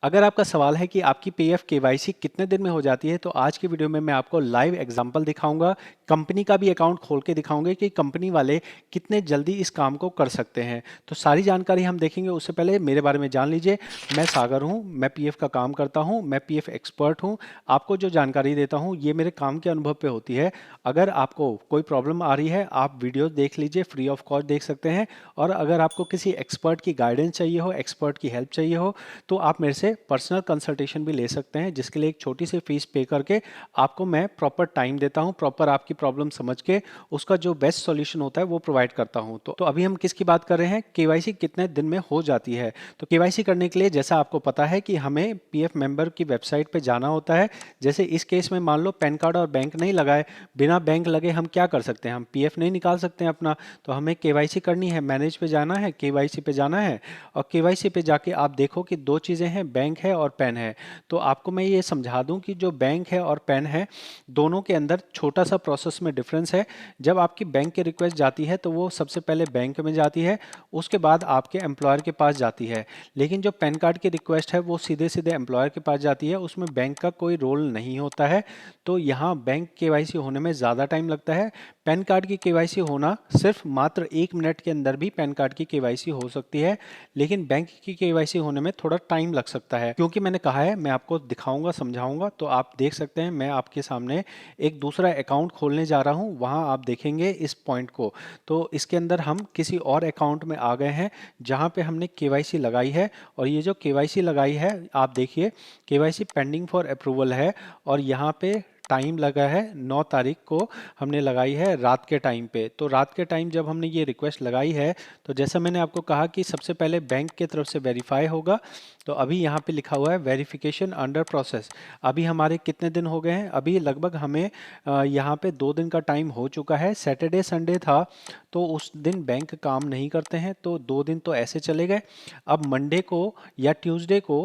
अगर आपका सवाल है कि आपकी पीएफ केवाईसी कितने दिन में हो जाती है, तो आज की वीडियो में मैं आपको लाइव एग्जांपल दिखाऊंगा। कंपनी का भी अकाउंट खोल के दिखाऊंगे कि कंपनी वाले कितने जल्दी इस काम को कर सकते हैं। तो सारी जानकारी हम देखेंगे। उससे पहले मेरे बारे में जान लीजिए। मैं सागर हूं, मैं पीएफ का काम करता हूं, मैं पीएफ एक्सपर्ट हूं। आपको जो जानकारी देता हूं ये मेरे काम के अनुभव पे होती है। अगर आपको कोई प्रॉब्लम आ रही है, आप वीडियो देख लीजिए, फ्री ऑफ कॉस्ट देख सकते हैं। और अगर आपको किसी एक्सपर्ट की गाइडेंस चाहिए हो, एक्सपर्ट की हेल्प चाहिए हो, तो आप मेरे से पर्सनल कंसल्टेशन भी ले सकते हैं, जिसके लिए एक छोटी सी फीस पे करके आपको मैं प्रॉपर टाइम देता हूं, प्रॉपर आपकी प्रॉब्लम समझ के उसका जो बेस्ट सॉल्यूशन होता है वो प्रोवाइड करता हूं। तो अभी हम किसकी बात कर रहे हैं, केवाईसी कितने दिन में हो जाती है। तो केवाईसी करने के लिए जैसा आपको पता है कि हमें पीएफ मेंबर की वेबसाइट पे जाना होता है। जैसे इस केस में मान लो पैन कार्ड और बैंक नहीं लगाए, बिना बैंक लगे हम क्या कर सकते हैं, हम पीएफ नहीं निकाल सकते हैं अपना। तो हमें केवाईसी करनी है, मैनेज पे जाना है, केवाईसी पे जाना है। और केवाईसी पे जाके आप देखो कि दो चीज़ें हैं, बैंक है और पैन है। तो आपको मैं ये समझा दूं कि जो बैंक है और पैन है, दोनों के अंदर छोटा सा प्रोसेस में डिफरेंस है। जब आपकी बैंक की रिक्वेस्ट जाती है तो वो सबसे पहले बैंक में जाती है, उसके बाद आपके एम्प्लॉयर के पास जाती है। लेकिन जो पैन कार्ड की रिक्वेस्ट है वो सीधे सीधे एम्प्लॉयर के पास जाती है, उसमें बैंक का कोई रोल नहीं होता है। तो यहाँ बैंक केवाईसी होने में ज़्यादा टाइम लगता है। पैन कार्ड की केवाईसी होना सिर्फ मात्र 1 मिनट के अंदर भी पैन कार्ड की केवाईसी हो सकती है। लेकिन बैंक की केवाईसी होने में थोड़ा टाइम लग सकता है, क्योंकि मैंने कहा है मैं आपको दिखाऊंगा, समझाऊंगा। तो आप देख सकते हैं मैं आपके सामने एक दूसरा अकाउंट खोलने जा रहा हूं, वहां आप देखेंगे इस पॉइंट को। तो इसके अंदर हम किसी और अकाउंट में आ गए हैं जहां पे हमने केवाईसी लगाई है। और ये जो केवाईसी लगाई है आप देखिए, केवाईसी पेंडिंग फॉर अप्रूवल है। और यहाँ पे टाइम लगा है 9 तारीख को हमने लगाई है रात के टाइम पे। तो रात के टाइम जब हमने ये रिक्वेस्ट लगाई है, तो जैसा मैंने आपको कहा कि सबसे पहले बैंक की तरफ से वेरीफाई होगा। तो अभी यहाँ पे लिखा हुआ है वेरिफिकेशन अंडर प्रोसेस। अभी हमारे कितने दिन हो गए हैं, अभी लगभग हमें यहाँ पे 2 दिन का टाइम हो चुका है। सैटरडे संडे था तो उस दिन बैंक काम नहीं करते हैं, तो 2 दिन तो ऐसे चले गए। अब मंडे को या ट्यूसडे को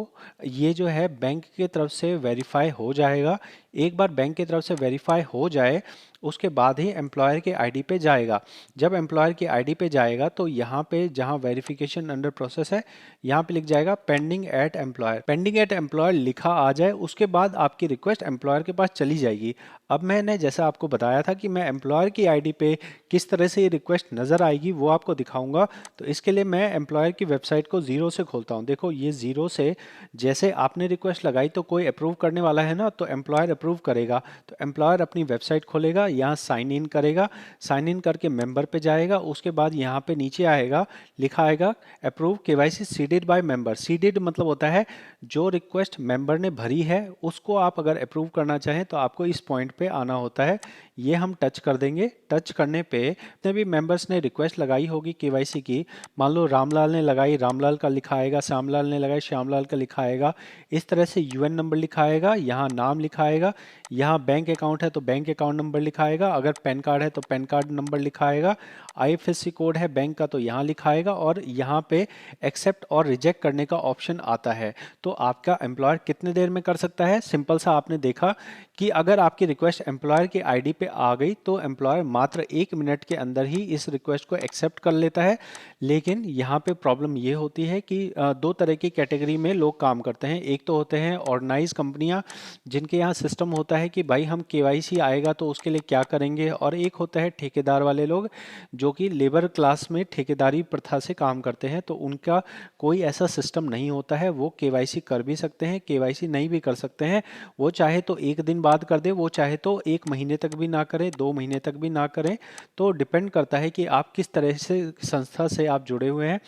ये जो है बैंक की तरफ से वेरीफाई हो जाएगा। एक बार बैंक की तरफ से वेरीफाई हो जाए उसके बाद ही एम्प्लॉयर के आईडी पे जाएगा। जब एम्प्लॉयर की आईडी पे जाएगा तो यहाँ पे जहाँ वेरिफिकेशन अंडर प्रोसेस है, यहाँ पे लिख जाएगा pending at employer. Pending at employer लिखा आ जाए उसके बाद आपकी रिक्वेस्ट एम्प्लॉयर के पास चली जाएगी। अब मैंने जैसा आपको बताया था कि मैं एम्प्लॉयर की आईडी पे किस तरह से ये रिक्वेस्ट नज़र आएगी वो आपको दिखाऊंगा। तो इसके लिए मैं एम्प्लॉयर की वेबसाइट को ज़ीरो से खोलता हूँ। देखो ये ज़ीरो से, जैसे आपने रिक्वेस्ट लगाई तो कोई अप्रूव करने वाला है ना, तो एम्प्लॉयर अप्रूव करेगा। तो एम्प्लॉयर अपनी वेबसाइट खोलेगा, यहाँ साइन इन करेगा, साइन इन करके मेंबर पे जाएगा, उसके बाद यहाँ पे नीचे आएगा, लिखा आएगा approve KYC seeded by member. Seeded मतलब होता है जो रिक्वेस्ट मेंबर ने भरी है उसको आप अगर अप्रूव करना चाहें तो आपको इस पॉइंट पे आना होता है। ये हम टच कर देंगे। टच करने पे जितने भी मेंबर्स ने रिक्वेस्ट लगाई होगी केवाईसी की, मान लो रामलाल ने लगाई, रामलाल का लिखा आएगा, श्यामलाल ने लगाई, श्यामलाल का लिखा आएगा। इस तरह से यूएन नंबर लिखा आएगा, यहाँ नाम लिखा आएगा, यहाँ बैंक अकाउंट है तो बैंक अकाउंट नंबर लिखा आएगा, अगर पैन कार्ड है तो पैन कार्ड नंबर लिखा आएगा, आईएफएससी कोड है बैंक का तो यहाँ लिखा आएगा, और यहाँ पे एक्सेप्ट और रिजेक्ट करने का ऑप्शन आता है। तो आपका एम्प्लॉयर कितने देर में कर सकता है, सिंपल सा आपने देखा कि अगर आपकी रिक्वेस्ट एम्प्लॉयर की आईडी पे आ गई तो एम्प्लॉयर मात्र 1 मिनट के अंदर ही इस रिक्वेस्ट को एक्सेप्ट कर लेता है। लेकिन यहाँ पे प्रॉब्लम ये होती है कि दो तरह की कैटेगरी में लोग काम करते हैं। एक तो होते हैं ऑर्गेनाइज कंपनियां जिनके यहाँ सिस्टम होता है कि भाई हम केवाईसी आएगा तो उसके लिए क्या करेंगे, और एक होता है ठेकेदार वाले लोग जो कि लेबर क्लास में ठेकेदारी प्रथा से काम करते हैं। तो उनका कोई ऐसा सिस्टम नहीं होता है, वो केवाईसी कर भी सकते हैं, केवाईसी नहीं भी कर सकते हैं। वो चाहे तो 1 दिन बाद कर दे, वो चाहे तो 1 महीने तक भी ना करें, 2 महीने तक भी ना करें। तो डिपेंड करता है कि आप किस तरह से संस्था से आप जुड़े हुए हैं।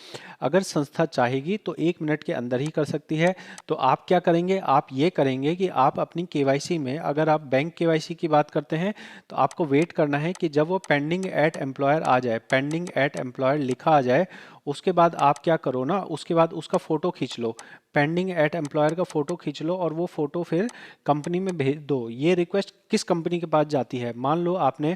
अगर संस्था चाहेगी तो 1 मिनट के अंदर ही कर सकती है। तो आप क्या करेंगे, आप ये करेंगे कि आप अपनी केवाईसी में, अगर आप बैंक केवाईसी की बात करते हैं तो आपको वेट करना है कि जब वो पेंडिंग एट एम्प्लॉयर आ जाए, पेंडिंग एट एम्प्लॉयर लिखा आ जाए, उसके बाद आप क्या करो ना, उसके बाद उसका फोटो खींच लो, पेंडिंग एट एम्प्लॉयर का फोटो खींच लो, और वो फोटो फिर कंपनी में भेज दो। ये रिक्वेस्ट किस कंपनी के पास जाती है, मान लो आपने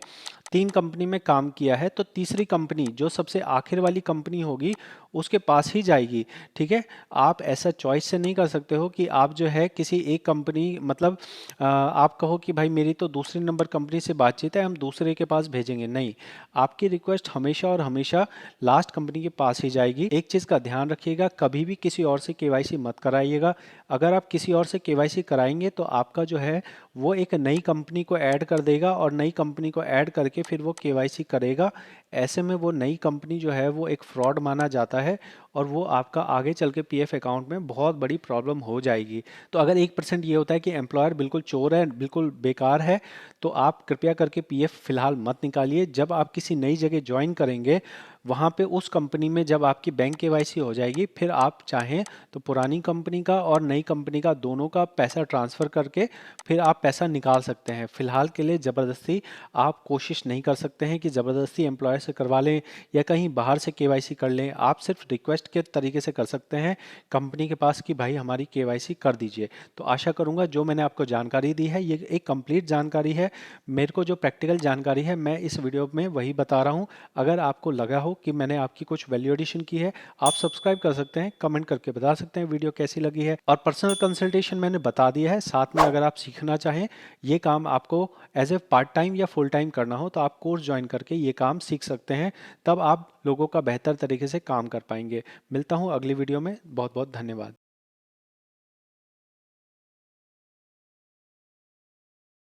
3 कंपनी में काम किया है तो तीसरी कंपनी जो सबसे आखिर वाली कंपनी होगी उसके पास ही जाएगी। ठीक है, आप ऐसा चॉइस से नहीं कर सकते हो कि आप जो है किसी एक कंपनी, मतलब आप कहो कि भाई मेरी तो दूसरी नंबर कंपनी से बातचीत है, हम दूसरे के पास भेजेंगे। नहीं, आपकी रिक्वेस्ट हमेशा और हमेशा लास्ट कंपनी के पास ही जाएगी। एक चीज़ का ध्यान रखिएगा, कभी भी किसी और से केवाईसी मत कराइएगा। अगर आप किसी और से केवाईसी कराएंगे तो आपका जो है वो एक नई कंपनी को ऐड कर देगा और नई कंपनी को ऐड करके फिर वो केवाईसी करेगा। ऐसे में वो नई कंपनी जो है वो एक फ्रॉड माना जाता है और वो आपका आगे चल के पीएफ अकाउंट में बहुत बड़ी प्रॉब्लम हो जाएगी। तो अगर 1% ये होता है कि एम्प्लॉयर बिल्कुल चोर है, बिल्कुल बेकार है, तो आप कृपया करके पीएफ फिलहाल मत निकालिए। जब आप किसी नई जगह ज्वाइन करेंगे वहाँ पे उस कंपनी में जब आपकी बैंक केवाईसी हो जाएगी, फिर आप चाहें तो पुरानी कंपनी का और नई कंपनी का दोनों का पैसा ट्रांसफ़र करके फिर आप पैसा निकाल सकते हैं। फ़िलहाल के लिए ज़बरदस्ती आप कोशिश नहीं कर सकते हैं कि ज़बरदस्ती एम्प्लॉयर से करवा लें या कहीं बाहर से केवाईसी कर लें। आप सिर्फ रिक्वेस्ट के तरीके से कर सकते हैं कंपनी के पास कि भाई हमारी केवाईसी कर दीजिए। तो आशा करूँगा जो मैंने आपको जानकारी दी है ये एक कंप्लीट जानकारी है। मेरे को जो प्रैक्टिकल जानकारी है मैं इस वीडियो में वही बता रहा हूँ। अगर आपको लगा हो कि मैंने आपकी कुछ वैल्यू एडिशन की है, आप सब्सक्राइब कर सकते हैं, कमेंट करके बता सकते हैं वीडियो कैसी लगी है। और पर्सनल कंसल्टेशन मैंने बता दिया है। साथ में अगर आप सीखना चाहें ये काम आपको एज ए पार्ट टाइम या फुल टाइम करना हो तो आप कोर्स ज्वाइन करके ये काम सीख सकते हैं। तब आप लोगों का बेहतर तरीके से काम कर पाएंगे। मिलता हूँ अगली वीडियो में। बहुत बहुत धन्यवाद।